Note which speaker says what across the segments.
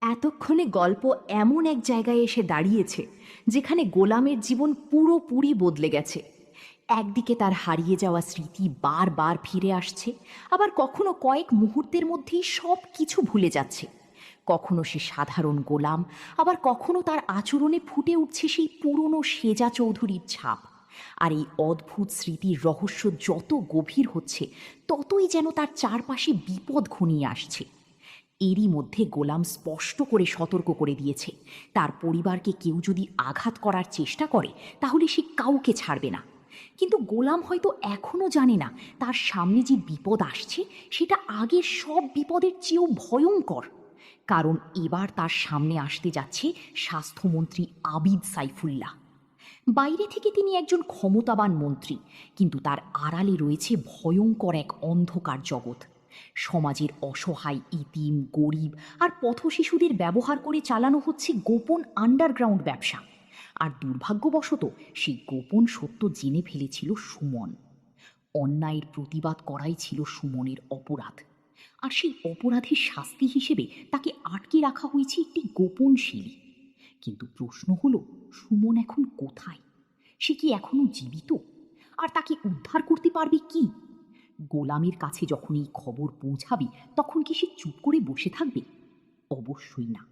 Speaker 1: এতক্ষণে গল্প এমন এক জায়গায় এসে দাঁড়িয়েছে যেখানে গোলামের জীবন পুরোপুরি বদলে গেছে। একদিকে তার হারিয়ে যাওয়া স্মৃতি বারবার ফিরে আসছে, আবার কখনো কয়েক মুহূর্তের মধ্যেই সব কিছু ভুলে যাচ্ছে। কখনো সে সাধারণ গোলাম, আবার কখনো তার আচরণে ফুটে উঠছে সেই পুরনো সেজা চৌধুরীর ছাপ। আর এই অদ্ভুত স্মৃতির রহস্য যত গভীর হচ্ছে, ততই যেন তার চারপাশে বিপদ ঘনিয়ে আসছে। এরই মধ্যে গোলাম স্পষ্ট করে সতর্ক করে দিয়েছে, তার পরিবারকে কেউ যদি আঘাত করার চেষ্টা করে তাহলে সে কাউকে ছাড়বে না। কিন্তু গোলাম হয়তো এখনো জানে না তার সামনে যে বিপদ আসছে সেটা আগের সব বিপদের চেয়েও ভয়ঙ্কর। কারণ এবার তার সামনে আসতে যাচ্ছে স্বাস্থ্যমন্ত্রী আবিদ সাইফুল্লাহ। বাইরে থেকে তিনি একজন ক্ষমতাবান মন্ত্রী, কিন্তু তার আড়ালে রয়েছে ভয়ঙ্কর এক অন্ধকার জগৎ। সমাজের অসহায় ইতিম, গরিব আর পথশিশুদের ব্যবহার করে চালানো হচ্ছে গোপন আন্ডারগ্রাউন্ড ব্যবসা। আর দুর্ভাগ্যবশত সেই গোপন সত্য জেনে ফেলেছিল সুমন। অন্যায়ের প্রতিবাদ করাই ছিল সুমনের অপরাধ। আর সেই অপরাধের শাস্তি হিসেবে তাকে আটকে রাখা হয়েছে একটি গোপন শিলি। কিন্তু প্রশ্ন হলো, সুমন এখন কোথায়? সে কি এখনো জীবিত? আর তাকে উদ্ধার করতে পারবে কি? গোলামের কাছে যখন এই খবর পৌঁছাবে, তখন কি সে চুপ করে বসে থাকবে? অবশ্যই না।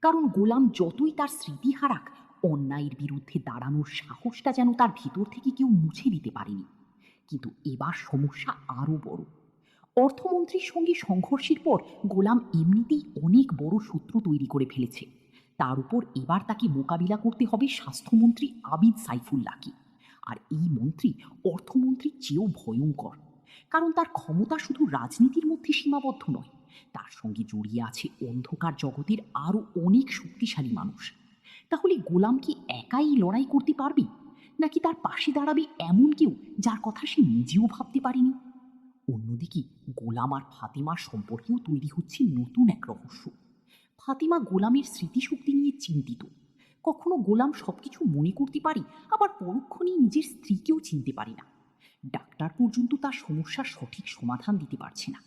Speaker 1: কারণ গোলাম যতই তার স্মৃতি হারাক, অন্যায়ের বিরুদ্ধে দাঁড়ানোর সাহসটা যেন তার ভিতর থেকে কেউ মুছে দিতে পারেনি। কিন্তু এবার সমস্যা আরো বড়। অর্থমন্ত্রীর সঙ্গে সংঘর্ষের পর গোলাম এমনিতেই অনেক বড় শত্রু তৈরি করে ফেলেছে। তার উপর এবার তাকে মোকাবিলা করতে হবে স্বাস্থ্যমন্ত্রী আবিদ সাইফুল্লাহকে। আর এই মন্ত্রী অর্থমন্ত্রীর চেয়েও ভয়ঙ্কর। কারণ তার ক্ষমতা শুধু রাজনীতির মধ্যে সীমাবদ্ধ নয়, তার সঙ্গে জড়িয়ে আছে অন্ধকার জগতের আরও অনেক শক্তিশালী মানুষ। তাহলে গোলাম কি একাই লড়াই করতে পারবে, নাকি তার পাশে দাঁড়াবে এমন কেউ যার কথা সে নিজেও ভাবতে পারেনি? অন্যদিকে গোলাম আর ফাতিমার সম্পর্কেও তৈরি হচ্ছে নতুন এক রহস্য। ফাতিমা গোলামের স্মৃতিশক্তি নিয়ে চিন্তিত। কখনো গোলাম সবকিছু মনে করতে পারে, আবার পরক্ষণেই নিজের স্ত্রীকেও চিনতে পারে না। ডাক্তার পর্যন্ত তার সমস্যার সঠিক সমাধান দিতে পারছে না।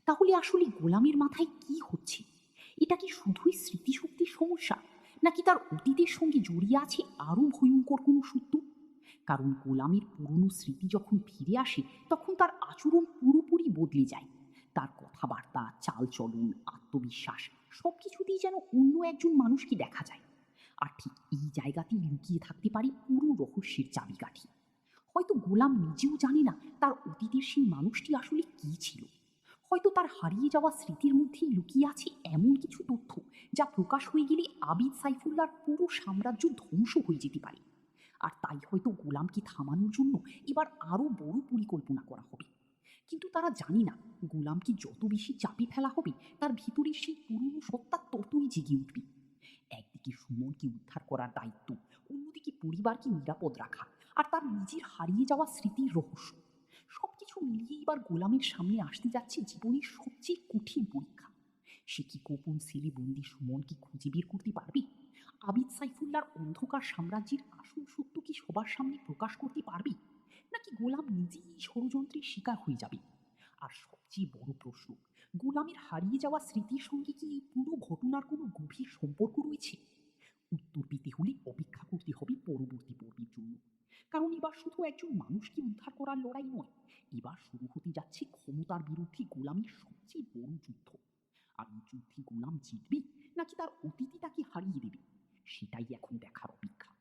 Speaker 1: তাহলে আসলে গোলামের মাথায় কি হচ্ছে? এটা কি শুধুই স্মৃতিশক্তির সমস্যা, নাকি তার অতীতের সঙ্গে জড়িয়ে আছে আরো ভয়ঙ্কর কোনো সত্য? কারণ গোলামের পুরনো স্মৃতি যখন ফিরে আসে, তখন তার আচরণ পুরোপুরি বদলে যায়। তার কথাবার্তা, চালচলন, আত্মবিশ্বাস সবকিছুতেই যেন অন্য একজন মানুষকে দেখা যায়। আর ঠিক এই জায়গাতেই লুকিয়ে থাকতে পারে পুরো রহস্যের চাবিকাঠি। হয়তো গোলাম নিজেও জানে না তার অতীতের সেই মানুষটি আসলে কি ছিল। হয়তো তার হারিয়ে যাওয়া স্মৃতির মধ্যেই লুকিয়ে আছে এমন কিছু তথ্য যা প্রকাশ হয়ে গেলে আবিদ সাইফুল্লাহর পুরো সাম্রাজ্য ধ্বংস হয়ে যেতে পারে। আর তাই হয়তো গোলামকে থামানোর জন্য এবার আরো বড় পরিকল্পনা করা হবে। কিন্তু তারা জানে না, গোলামকে যত বেশি চাপে ফেলা হবে, তার ভিতরে সেই পুরনো সত্তা ততই জেগে উঠবে। একদিকে সুমনকে উদ্ধার করার দায়িত্ব, অন্যদিকে পরিবারকে নিরাপদ রাখা, আর তার নিজের হারিয়ে যাওয়া স্মৃতির রহস্য। সবকিছু মিলিয়ে এবার গোলামের সামনে আসতে যাচ্ছে জীবনের সবচেয়ে কঠিন পরীক্ষা। সে কি গোপন সেলে বন্দি সুমনকে খুঁজে বের করতে পারবে? আবিদ সাইফুল্লাহর অন্ধকার সাম্রাজ্যের আসল সত্য কি সবার সামনে প্রকাশ করতে পারবে, নাকি গোলাম নিজেই এই ষড়যন্ত্রের শিকার হয়ে যাবে? আর সবচেয়ে বড় প্রশ্ন, গোলামের হারিয়ে যাওয়া স্মৃতির সঙ্গে কি এই পুরো ঘটনার কোনো গভীর সম্পর্ক রয়েছে? উত্তর পেতে হলে অপেক্ষা করতে হবে পরবর্তী পর্বের জন্য। কারণ এবার শুধু একজন মানুষকে উদ্ধার করার লড়াই নয়, এবার শুরু হতে যাচ্ছে ক্ষমতার বিরুদ্ধে গোলামের সবচেয়ে বড় যুদ্ধ। আর এই যুদ্ধে গোলাম জিতবে, নাকি তার অতীতই তাকে হারিয়ে দেবে? সেটাই এখন দেখার অপেক্ষা।